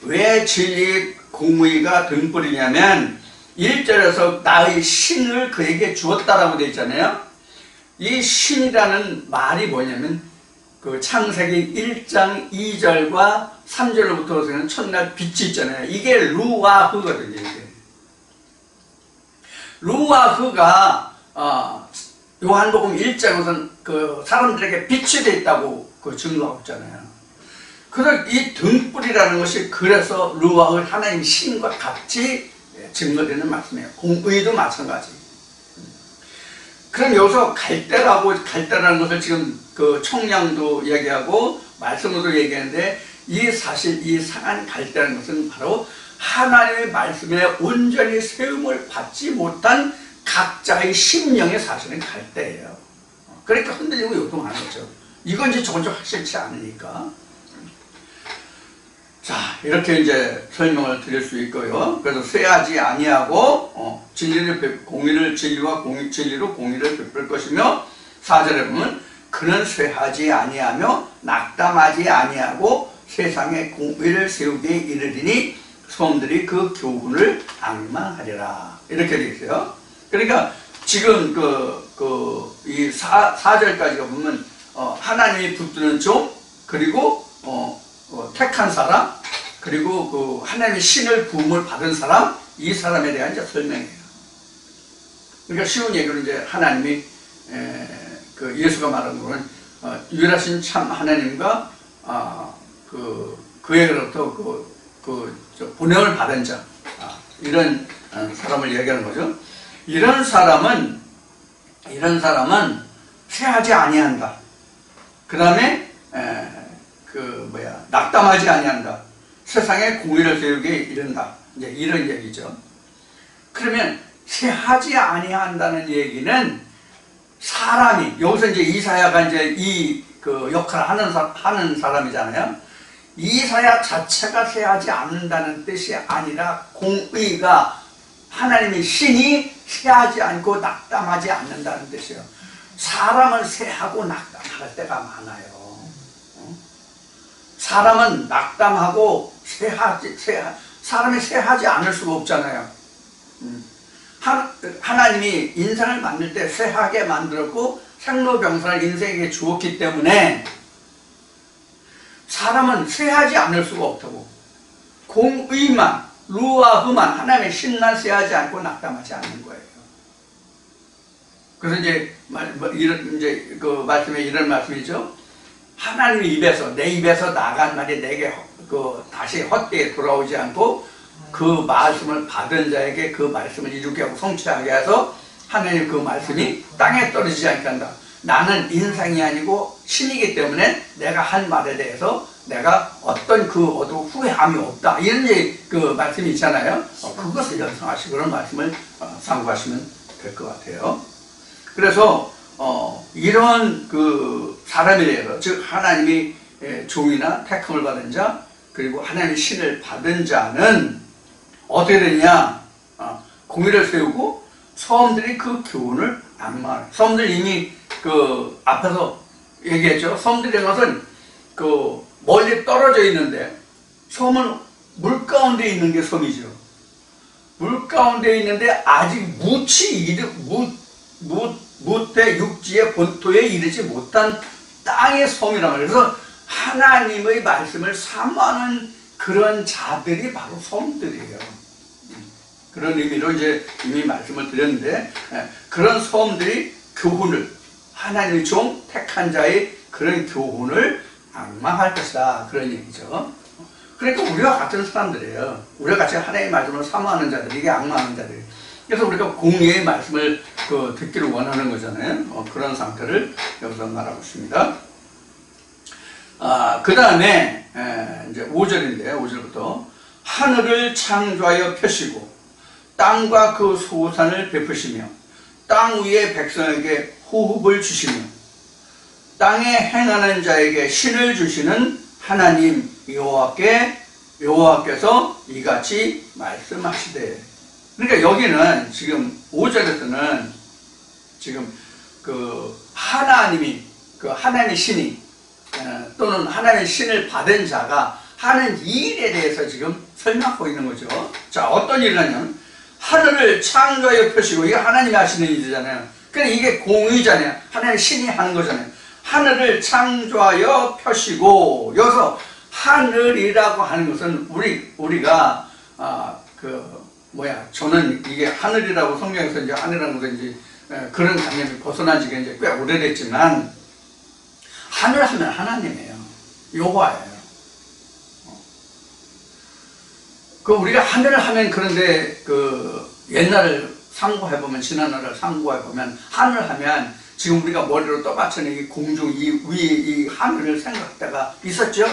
왜 진리, 공의가 등불이냐면 1절에서 나의 신을 그에게 주었다라고 되어 있잖아요. 이 신이라는 말이 뭐냐면 그 창세기 1장 2절과 3절로부터는 첫날 빛이 있잖아요. 이게 루아흐거든요. 루아흐가 요한복음 1장에서는 그 사람들에게 빛이 돼 있다고 그 증거하고 있잖아요. 그래서 이 등불이라는 것이 그래서 루아흐 하나님 신과 같이 증거되는 말씀이에요. 공의도 마찬가지. 그럼 여기서 갈대라는 것을 지금 그 청량도 얘기하고 말씀으로도 얘기하는데 이 상한 갈대라는 것은 바로 하나님의 말씀에 온전히 세움을 받지 못한 각자의 심령의 사실은 갈대예요. 그러니까 흔들리고 요동하는 거죠. 이건 이제 저건 좀 확실치 않으니까. 자, 이렇게 이제 설명을 드릴 수 있고요. 그래서 쇠하지 아니하고 진리로 공의를 베풀 것이며 4절에 보면 그는 쇠하지 아니하며 낙담하지 아니하고 세상에 공의를 세우기에 이르리니 소음들이 그 교훈을 앙망하리라. 이렇게 되어 있어요. 그러니까 지금 이 4절까지가 보면 하나님이 붙드는 종, 그리고 택한 사람, 그리고 그 하나님의 신을 부음을 받은 사람, 이 사람에 대한 이제 설명이에요. 그러니까 쉬운 얘기로 이제 하나님이 그 예수가 말하는 거는 유일하신 참 하나님과 그에게로부터 보냄을 받은 자, 이런 사람을 얘기하는 거죠. 이런 사람은 쇠하지 아니한다. 그 다음에 낙담하지 아니한다. 세상에 공의를 세우기에 이른다. 이제 이런 얘기죠. 그러면 쇠하지 아니한다는 얘기는 사람이 여기서 이제 이사야가 이제 그 역할을 하는 사람이잖아요. 이사야 자체가 쇠하지 않는다는 뜻이 아니라 공의가 하나님의 신이 쇠하지 않고 낙담하지 않는다는 뜻이에요. 사람은 쇠하고 낙담할 때가 많아요. 사람은 낙담하고 사람이 쇠하지 않을 수가 없잖아요. 하나님이 인생을 만들 때 쇠하게 만들었고 생로병사를 인생에게 주었기 때문에 사람은 쇠하지 않을 수가 없다고. 공의만, 루아흐만, 하나님의 신만 쇠하지 않고 낙담하지 않는 거예요. 그래서 이제 그 말씀에 이런 말씀이죠. 하나님 입에서, 내 입에서 나간 말이 내게 다시 헛되게 돌아오지 않고 그 말씀을 받은 자에게 그 말씀을 이루게 하고 성취하게 해서 하나님 그 말씀이 땅에 떨어지지 않게 한다. 나는 인상이 아니고 신이기 때문에 내가 한 말에 대해서 내가 어떤 후회함이 없다. 이런 그 말씀이 있잖아요. 그것을 연상하시고 그런 말씀을 참고하시면 될 것 같아요. 그래서 이런 그 사람에 대해서, 즉 하나님이 종이나 택함을 받은 자, 그리고 하나님의 신을 받은 자는 어떻게 되냐? 공의를 세우고 서원들이 그 교훈을 앙망하라. 서원들 이미 그 앞에서 얘기했죠. 섬들이라는 것은 그 멀리 떨어져 있는데, 섬은 물 가운데 있는 게 섬이죠. 물 가운데 있는데 아직 무태 육지의 본토에 이르지 못한 땅의 섬이란 말이에요. 그래서 하나님의 말씀을 사모하는 그런 자들이 바로 섬들이에요. 그런 의미로 이제 이미 말씀을 드렸는데, 그런 섬들이 교훈을, 하나님의 종 택한 자의 그런 교훈을 앙망할 것이다. 그런 얘기죠. 그러니까 우리와 같은 사람들이에요. 우리가 같이 하나님의 말씀을 사모하는 자들, 이게 앙망하는 자들. 그래서 우리가 공의의 말씀을 듣기를 원하는 거잖아요. 그런 상태를 여기서 말하고 있습니다. 그 다음에 이제 5절인데 5절부터 하늘을 창조하여 펴시고 땅과 그 소산을 베푸시며 땅 위의 백성에게 호흡을 주시며 땅에 행하는 자에게 신을 주시는 하나님 여호와께서 이같이 말씀하시되. 그러니까 여기는 지금 5절에서는 지금 그 하나님이, 그 하나님의 신이 또는 하나님의 신을 받은 자가 하는 일에 대해서 지금 설명하고 있는 거죠. 자, 어떤 일을 하냐면 하늘을 창조하여 펴시고, 이게 하나님이 하시는 일이잖아요. 그러니까 이게 공의잖아요. 하나님의 신이 하는 거잖아요. 하늘을 창조하여 펴시고, 여기서 하늘이라고 하는 것은 우리가 저는 이게 하늘이라고 성경에서 이제 하늘이라는 것은 이제 그런概念이 벗어난 지가 이제 꽤 오래됐지만, 하늘 하면 하나님이에요. 여호와예요. 그 우리가 하늘 하면, 그런데 그 옛날을 상고해보면, 지난날을 상고해보면, 하늘 하면 지금 우리가 머리로 떠받치는 이 공중, 이 위에 이 하늘을 생각할 때가 있었죠?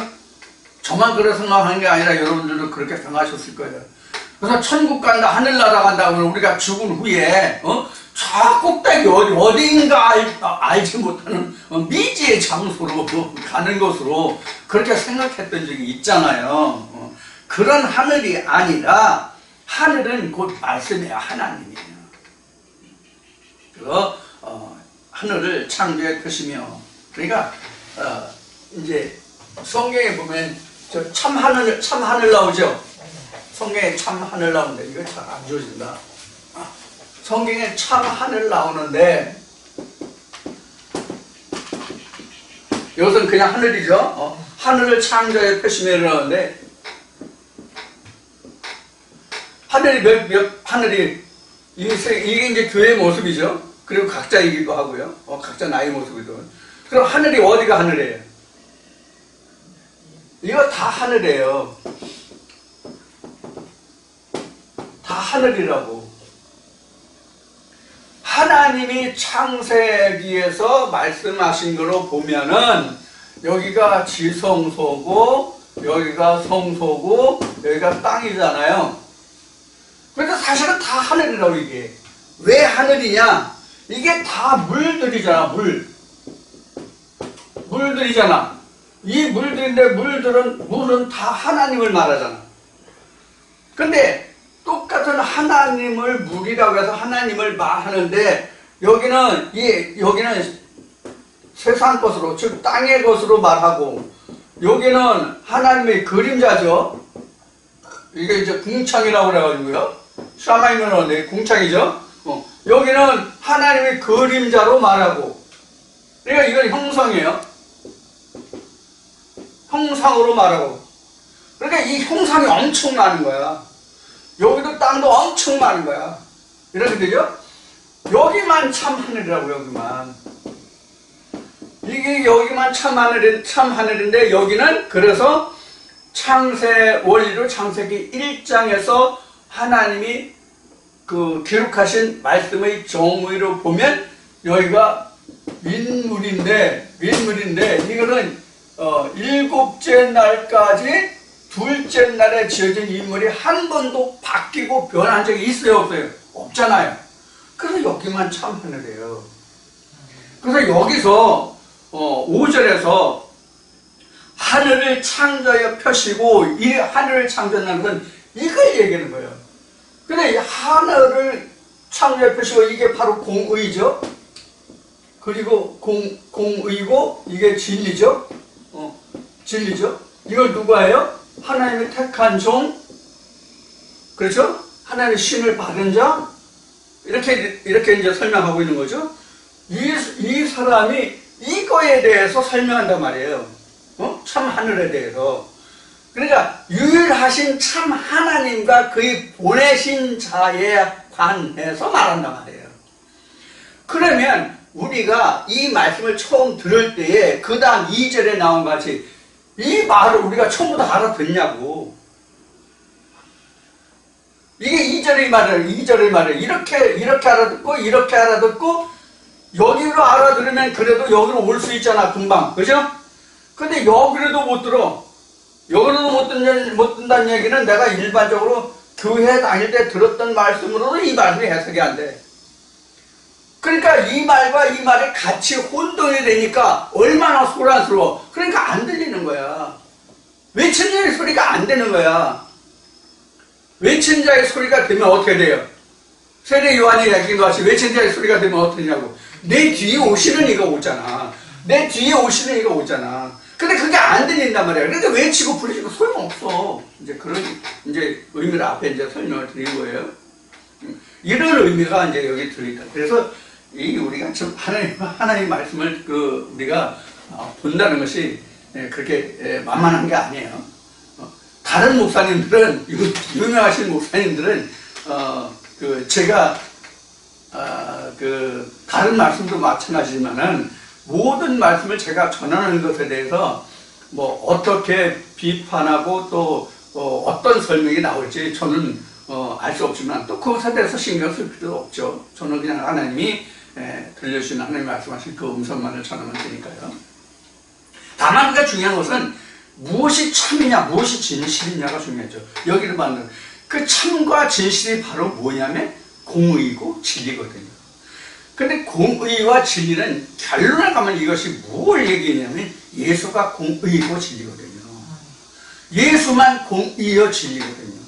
저만 그렇게 생각하는 게 아니라 여러분들도 그렇게 생각하셨을 거예요. 그래서 천국 간다, 하늘나라 간다 그러면 우리가 죽은 후에 저 꼭대기 어디인가 알지 못하는 미지의 장소로 가는 것으로 그렇게 생각했던 적이 있잖아요. 그런 하늘이 아니라 하늘은 곧 말씀이에요. 하나님이에요. 그래서 하늘을 창조해 펴시며, 그러니까 이제 성경에 보면 저 참 하늘 나오죠. 성경에 참 하늘 나오는데 이거 잘 안 지워진다. 성경에 참 하늘 나오는데 이것은 그냥 하늘이죠. 하늘을 창조해 펴시며 이러는데, 하늘이 하늘이 이게 이제 교회의 모습이죠. 그리고 각자이기도 하고요. 각자 나의 모습이도. 그럼 하늘이 어디가 하늘이에요? 이거 다 하늘이에요. 다 하늘이라고. 하나님이 창세기에서 말씀하신 거로 보면은 여기가 지성소고 여기가 성소고 여기가 땅이잖아요. 그러니까 사실은 다 하늘이라고. 이게 왜 하늘이냐? 이게 다 물들이잖아. 물들이잖아. 이 물들인데 물은 다 하나님을 말하잖아. 근데 똑같은 하나님을 물이라고 해서 하나님을 말하는데, 여기는 세상 것으로, 즉 땅의 것으로 말하고, 여기는 하나님의 그림자죠. 이게 이제 궁창이라고 그래가지고요. 샤마이면은 궁창이죠. 여기는 하나님의 그림자로 말하고, 그러니까 이건 형상이에요. 형상으로 말하고. 그러니까 이 형상이 엄청 많은 거야. 여기도 땅도 엄청 많은 거야. 이렇게 되죠? 여기만 참 하늘이라고. 여기만. 이게 여기만 참 하늘인데 여기는 그래서 창세 원리로 창세기 1장에서 하나님이 그 기록하신 말씀의 정의로 보면 여기가 민물인데 이거는 일곱째 날까지 둘째 날에 지어진 인물이 한 번도 바뀌고 변한 적이 있어요, 없어요? 없잖아요. 그래서 여기만 참 하늘이에요. 그래서 여기서 5절에서 하늘을 창조하여 펴시고, 이 하늘을 창조한다는 건 이걸 얘기하는 거예요. 근데 이 하늘을 창조하여 펴시고, 이게 바로 공의죠. 그리고 공의고 이게 진리죠. 진리죠. 이걸 누가 해요? 하나님의 택한 종, 그렇죠? 하나님의 신을 받은 자, 이렇게 이제 설명하고 있는 거죠. 이 사람이 이거에 대해서 설명한단 말이에요. 참 하늘에 대해서. 그러니까 유일하신 참 하나님과 그의 보내신 자에 관해서 말한단 말이에요. 그러면 우리가 이 말씀을 처음 들을 때에 그 다음 2절에 나온 같이 이 말을 우리가 처음부터 알아듣냐고. 이게 2절의 말을 이렇게 알아듣고 이렇게 알아듣고 여기로 알아들으면 그래도 여기로 올 수 있잖아, 금방. 그죠? 근데 여기로도 못 들어. 여기로도 못 든다는 얘기는 내가 일반적으로 교회 다닐 때 들었던 말씀으로는 이 말씀이 해석이 안 돼. 그러니까 이 말과 이 말이 같이 혼동이 되니까 얼마나 소란스러워. 그러니까 안 들리는 거야. 외친 자의 소리가 안 되는 거야. 외친 자의 소리가 되면 어떻게 돼요? 세례 요한이 얘기한 것 같이 외친 자의 소리가 되면 어떻게 되냐고. 내 뒤에 오시는 이가 오잖아. 근데 그게 안 들린단 말이야. 그러니까 외치고 부르시고 소용없어. 이제 그런 의미를 앞에 이제 설명을 드린 거예요. 이런 의미가 이제 여기 들어있다. 그래서 우리가 좀 하나님 말씀을 우리가 본다는 것이 그렇게 만만한 게 아니에요. 다른 목사님들은, 유명하신 목사님들은 제가 다른 말씀도 마찬가지지만은 모든 말씀을 제가 전하는 것에 대해서 뭐 어떻게 비판하고 또 어떤 설명이 나올지 저는 알 수 없지만 또 그것에 대해서 신경 쓸 필요도 없죠. 저는 그냥 하나님이 들려주신 하나님 말씀하신 그 음성만을 전하면 되니까요. 다만 우리가 중요한 것은 무엇이 참이냐 무엇이 진실이냐가 중요하죠. 여기를 받는 그 참과 진실이 바로 뭐냐면 공의고 진리거든요. 근데 공의와 진리는 결론을 가면 이것이 무엇을 얘기하냐면 예수가 공의고 진리거든요. 예수만 공의요 진리거든요.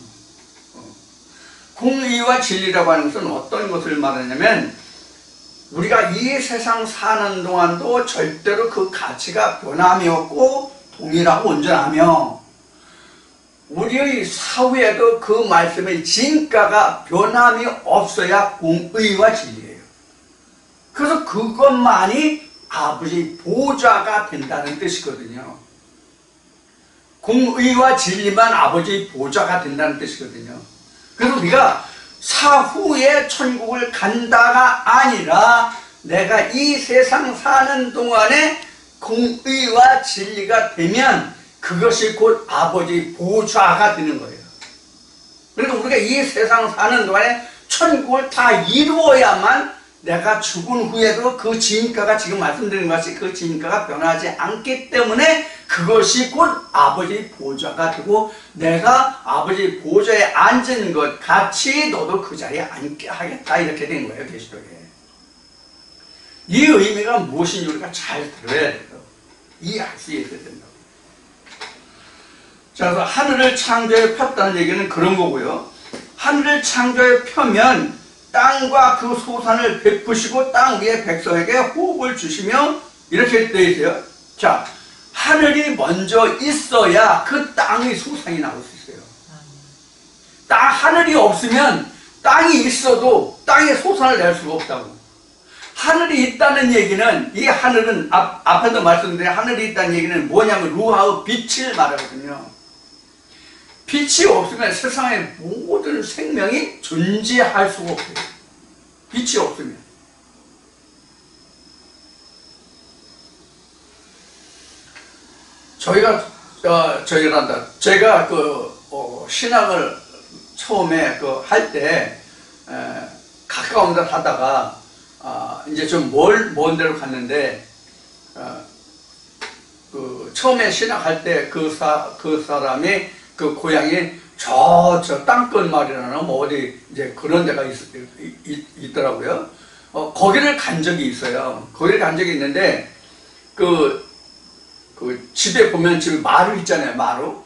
공의와 진리라고 하는 것은 어떤 것을 말하냐면 우리가 이 세상 사는 동안도 절대로 그 가치가 변함이 없고 동일하고 온전하며 우리의 사후에도 그 말씀의 진가가 변함이 없어야 공의와 진리예요. 그래서 그것만이 아버지 보좌가 된다는 뜻이거든요. 공의와 진리만 아버지 보좌가 된다는 뜻이거든요. 그래서 우리가 사후에 천국을 간다가 아니라 내가 이 세상 사는 동안에 공의와 진리가 되면 그것이 곧 아버지 보좌가 되는 거예요. 그러니까 우리가 이 세상 사는 동안에 천국을 다 이루어야만 내가 죽은 후에도 그 진가가 지금 말씀드린 것이 그 진가가 변하지 않기 때문에 그것이 곧 아버지 보좌가 되고 내가 아버지 보좌에 앉은 것 같이 너도 그 자리에 앉게 하겠다 이렇게 된 거예요. 계시록에. 이 의미가 무엇인지 우리가 잘 들어야 돼요. 이해할 수 있어야 된다고. 자, 그래서 하늘을 창조해 폈다는 얘기는 그런 거고요. 하늘을 창조해 펴면 땅과 그 소산을 베푸시고 땅 위에 백성에게 호흡을 주시며 이렇게 되어 있어요. 자, 하늘이 먼저 있어야 그 땅의 소산이 나올 수 있어요. 하늘이 없으면 땅이 있어도 땅의 소산을 낼 수가 없다고. 하늘이 있다는 얘기는 이 하늘은 앞에도 말씀드린 하늘이 있다는 얘기는 뭐냐면 루하의 빛을 말하거든요. 빛이 없으면 세상의 모든 생명이 존재할 수가 없어요. 빛이 없으면. 제가 신학을 처음에 할 때 가까운 데 하다가 이제 좀 먼 데로 갔는데 처음에 신학할 때 그 사람이 그 고향이 저 땅끝 마을이라나 뭐 어디 이제 그런 데가 있더라고요. 거기를 간 적이 있어요. 거기를 간 적이 있는데 그 집에 보면 지금 마루 있잖아요. 마루.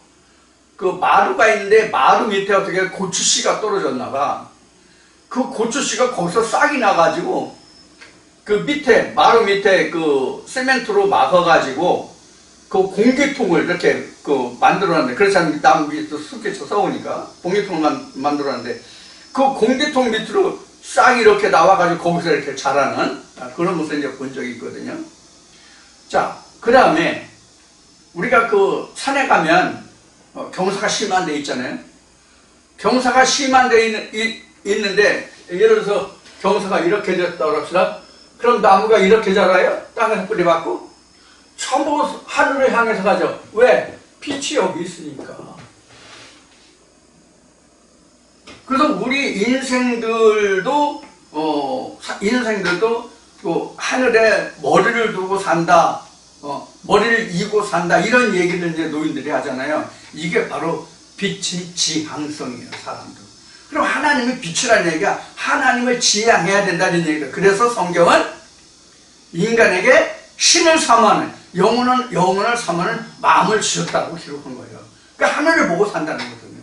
그 마루가 있는데 마루 밑에 어떻게 고추씨가 떨어졌나 봐. 그 고추씨가 거기서 싹이 나가지고 그 밑에 마루 밑에 그 세멘트로 막아가지고 그 공기통을 이렇게 만들어놨는데 그렇지 않으면 나무 위에서 습게 쳐서오니까 공기통을 만들어놨는데 그 공기통 밑으로 싹이 이렇게 나와가지고 거기서 이렇게 자라는 그런 모습을 이제 본 적이 있거든요. 자, 그 다음에 우리가 그 산에 가면 경사가 심한 데 있잖아요. 경사가 심한 데 있는데 예를 들어서 경사가 이렇게 됐다고 합시다. 그럼 나무가 이렇게 자라요? 땅에서 뿌리 받고? 전부 하늘을 향해서 가죠. 왜? 빛이 여기 있으니까. 그래서 우리 인생들도 하늘에 머리를 두고 산다. 머리를 이고 산다. 이런 얘기를 이제 노인들이 하잖아요. 이게 바로 빛의 지향성이에요, 사람도. 그럼 하나님의 빛이라는 얘기가 하나님을 지향해야 된다는 얘기다. 그래서 성경은 인간에게 신을 삼아는 영혼을 삼아는 마음을 주셨다고 기록한 거예요. 그러니까 하늘을 보고 산다는 거거든요.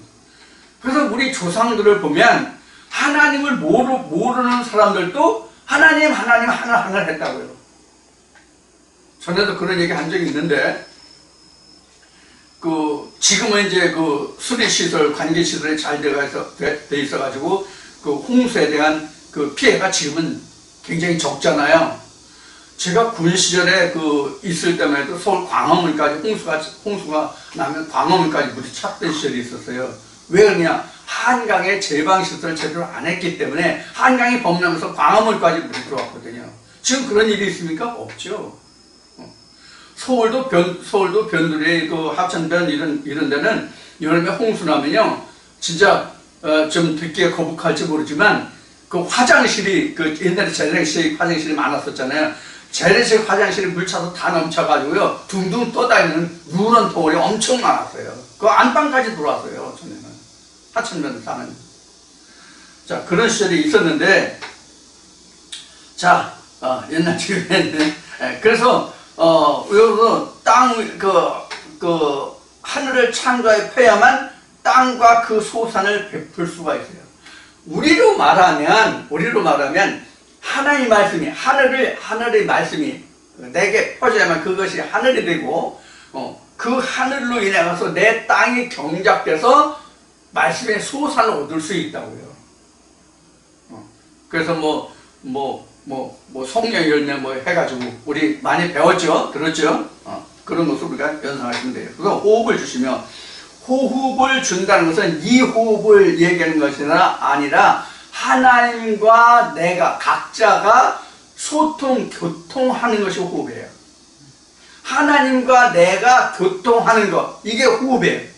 그래서 우리 조상들을 보면 하나님을 모르는 사람들도 하나님 하늘 했다고요. 전에도 그런 얘기 한 적이 있는데 지금은 이제 수리시설, 관계시설이 잘 돼 있어가지고 홍수에 대한 피해가 지금은 굉장히 적잖아요. 제가 군 시절에 있을 때만 해도 서울 광화문까지 홍수가 나면 광화문까지 물이 찼던 시절이 있었어요. 왜 그러냐? 한강의 제방 시설을 제대로 안 했기 때문에 한강이 범람해서 광화문까지 물이 들어왔거든요. 지금 그런 일이 있습니까? 없죠. 서울도 변두리, 그 합천변 이런 데는 여름에 홍수 나면요, 진짜 좀 듣기에 거북할지 모르지만 그 화장실이, 그 옛날에 재래식 화장실이 많았었잖아요. 재래식 화장실이 물 차서 다 넘쳐가지고요, 둥둥 떠다니는 누런 덩어리 엄청 많았어요. 그 안방까지 들어왔어요, 전에는. 하천변 사는. 자, 그런 시절이 있었는데, 자, 옛날 지금에는, 그래서, 여기서 하늘을 창조해 펴야만 땅과 그 소산을 베풀 수가 있어요. 우리로 말하면, 하나님의 말씀이, 하늘의 말씀이 내게 퍼져야만 그것이 하늘이 되고, 그 하늘로 인해서 내 땅이 경작돼서 말씀의 소산을 얻을 수 있다고요. 그래서 성령 열매 해가지고 우리 많이 배웠죠? 들었죠? 그런 것을 우리가 연상하시면 돼요. 그래서 호흡을 주시며, 호흡을 준다는 것은 이 호흡을 얘기하는 것이 아니라 하나님과 내가 각자가 교통하는 것이 호흡이에요. 하나님과 내가 교통하는 것, 이게 호흡이에요.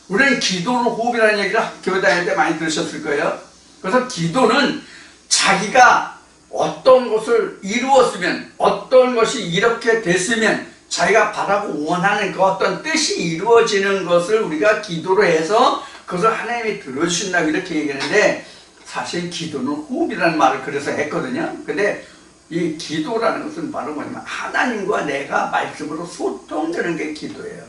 우리는 기도를 호흡이라는 얘기를 교회 다닐 때 많이 들으셨을 거예요. 그래서 기도는 자기가 어떤 것을 이루었으면, 어떤 것이 이렇게 됐으면 자기가 바라고 원하는 그 어떤 뜻이 이루어지는 것을 우리가 기도로 해서 그것을 하나님이 들어주신다고 이렇게 얘기하는데, 사실 기도는 호흡이라는 말을 그래서 했거든요. 근데 이 기도라는 것은 바로 뭐냐면 하나님과 내가 말씀으로 소통되는 게 기도예요.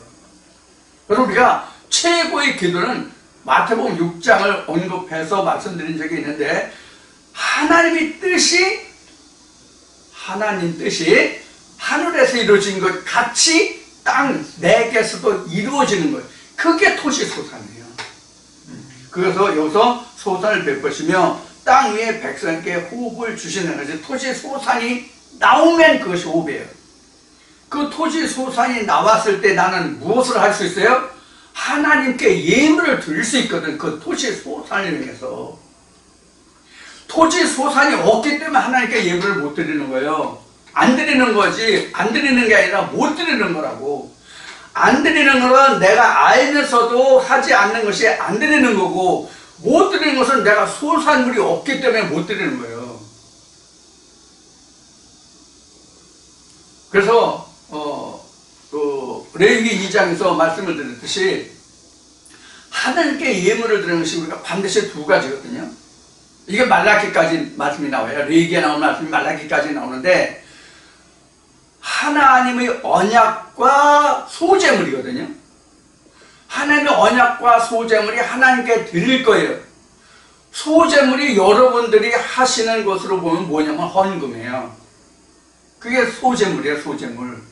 그래서 우리가 최고의 기도는 마태복음 6장을 언급해서 말씀드린 적이 있는데, 하나님 뜻이 하늘에서 이루어진 것 같이 땅 내게서도 이루어지는 거예요. 그게 토시소산이에요. 그래서 여기서 소산을 베푸시며 땅 위에 백성에게 호흡을 주시는 것이, 토시소산이 나오면 그것이 호흡이에요. 그 토시소산이 나왔을 때 나는 무엇을 할 수 있어요? 하나님께 예물을 드릴 수 있거든. 그 토시소산을 위해서. 토지소산이 없기 때문에 하나님께 예물을 못 드리는 거예요. 안 드리는 거지, 안 드리는 게 아니라 못 드리는 거라고. 안 드리는 것은 내가 알면서도 하지 않는 것이 안 드리는 거고, 못 드리는 것은 내가 소산물이 없기 때문에 못 드리는 거예요. 그래서 레위기 2장에서 말씀을 드렸듯이 하나님께 예물을 드리는 것이 우리가 반드시 두 가지거든요. 이게 말라기까지 말씀이 나와요. 레위기에 나오는 말씀이 말라기까지 나오는데, 하나님의 언약과 소재물이거든요. 하나님의 언약과 소재물이 하나님께 드릴 거예요. 소재물이 여러분들이 하시는 것으로 보면 뭐냐면 헌금이에요. 그게 소재물이에요, 소재물.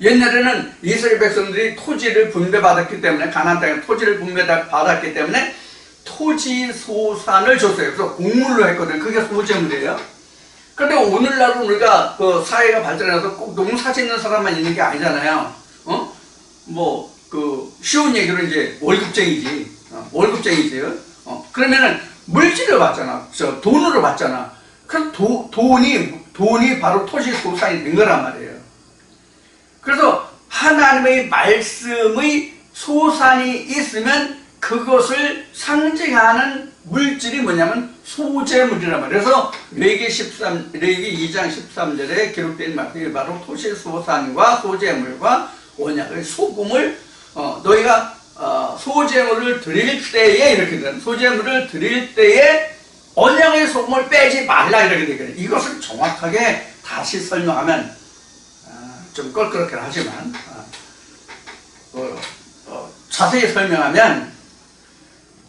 옛날에는 이스라엘 백성들이 토지를 분배받았기 때문에, 가나안 땅에 토지를 분배받았기 때문에 토지 소산을 줬어요. 그래서 공물로 했거든요. 그게 소재물이에요. 그런데 오늘날은 우리가 그 사회가 발전해서 꼭 농사 짓는 사람만 있는 게 아니잖아요. 쉬운 얘기로 이제 월급쟁이지. 그러면은 물질을 받잖아. 돈으로 받잖아. 그럼 돈이 바로 토지 소산이 된 거란 말이에요. 그래서 하나님의 말씀의 소산이 있으면 그것을 상징하는 물질이 뭐냐면 소재물이란 말이에요. 그래서 레위기 2장 13절에 기록된 말씀이 바로 토시소산과 소재물과 언약의 소금을 너희가 소재물을 드릴 때에 이렇게 되는, 소재물을 드릴 때에 언약의 소금을 빼지 말라 이렇게 되거든요. 이것을 정확하게 다시 설명하면 좀 껄끄럽긴 하지만 자세히 설명하면,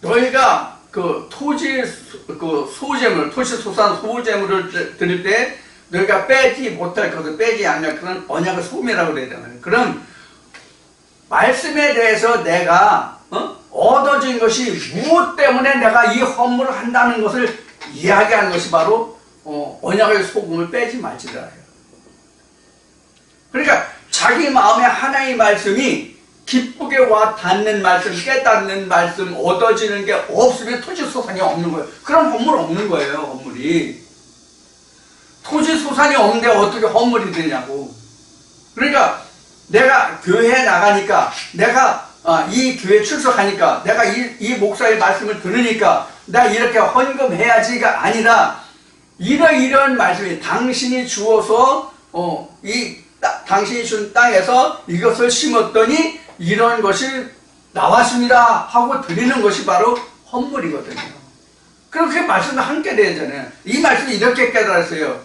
너희가 그 토지 소재물, 토시소산 소재물을 드릴 때 너희가 빼지 못할 것을 빼지 않는 그런 언약의 소매라고 그래야 되나요? 그럼 말씀에 대해서 내가 얻어진 것이 무엇 때문에 내가 이 헌물을 한다는 것을 이야기하는 것이 바로 언약의 소금을 빼지 말지라 해요. 그러니까 자기 마음에 하나님의 말씀이 기쁘게 와 닿는 말씀, 깨닫는 말씀, 얻어지는 게 없으면 토지소산이 없는 거예요. 그럼 헌물 없는 거예요, 헌물이. 토지소산이 없는데 어떻게 헌물이 되냐고. 그러니까 내가 교회에 나가니까, 내가 이 교회 출석하니까, 내가 이 목사의 말씀을 들으니까 나 이렇게 헌금해야지가 아니라 이러이러한 말씀이 당신이 주어서 당신이 준 땅에서 이것을 심었더니 이런 것이 나왔습니다 하고 드리는 것이 바로 헌물이거든요. 그렇게 말씀도 함께 되잖아요. 이 말씀이 이렇게 깨달았어요.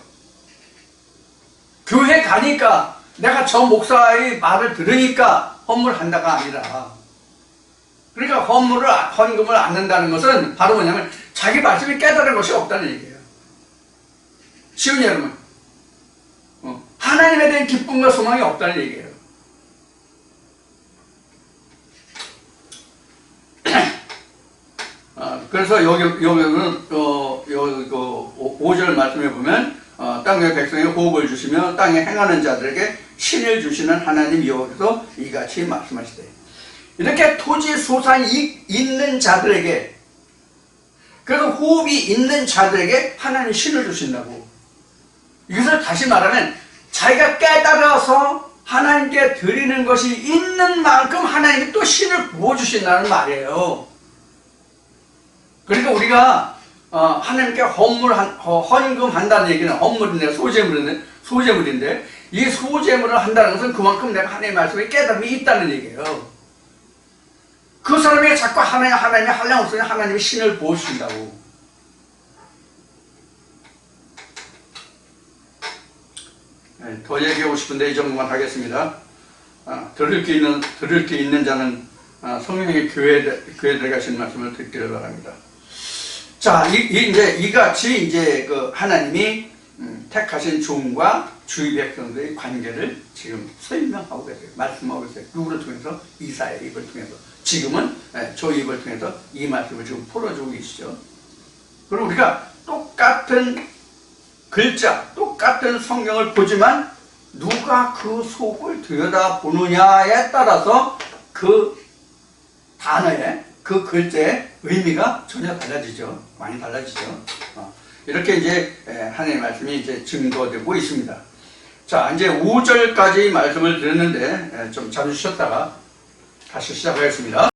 교회 가니까 내가 저 목사의 말을 들으니까 헌물한다가 아니라, 그러니까 헌금을 않는다는 것은 바로 뭐냐면 자기 말씀이 깨달은 것이 없다는 얘기예요. 쉬운 여러분, 하나님에 대한 기쁨과 소망이 없다는 얘기예요. 그래서 여기는 5절 말씀에 보면 땅의 백성에게 호흡을 주시며 땅에 행하는 자들에게 신을 주시는 하나님 여호와께서 이같이 말씀하시되, 이렇게 토지 소산이 있는 자들에게, 그래서 호흡이 있는 자들에게 하나님 신을 주신다고. 이것을 다시 말하면 자기가 깨달아서 하나님께 드리는 것이 있는 만큼 하나님이 또 신을 부어주신다는 말이에요. 그러니까 우리가 하나님께 헌금한다는 얘기는 헌물인데, 소재물인데 이 소재물을 한다는 것은 그만큼 내가 하나님의 말씀에 깨달음이 있다는 얘기예요. 그 사람이 자꾸 하나님이 하려없으니 하나님이 신을 부어주신다고. 더 얘기하고 싶은데 이 정도만 하겠습니다. 들을 게 있는 자는 성령의 교회에 들어가신 말씀을 듣기를 바랍니다. 자, 이같이 그 하나님이 택하신 종과 주의 백성들의 관계를 지금 설명하고 계세요. 말씀하고 계세요. 누구를 통해서? 이사야의 입을 통해서. 지금은 저 입을 통해서 이 말씀을 지금 풀어주고 계시죠. 그리고 우리가 똑같은 글자, 똑같은 성경을 보지만 누가 그 속을 들여다보느냐에 따라서 그 단어의, 그 글자의 의미가 전혀 달라지죠. 많이 달라지죠. 이렇게 이제 하나님의 말씀이 이제 증거되고 있습니다. 자, 이제 5절까지 말씀을 드렸는데 좀 잠시 쉬었다가 다시 시작하겠습니다.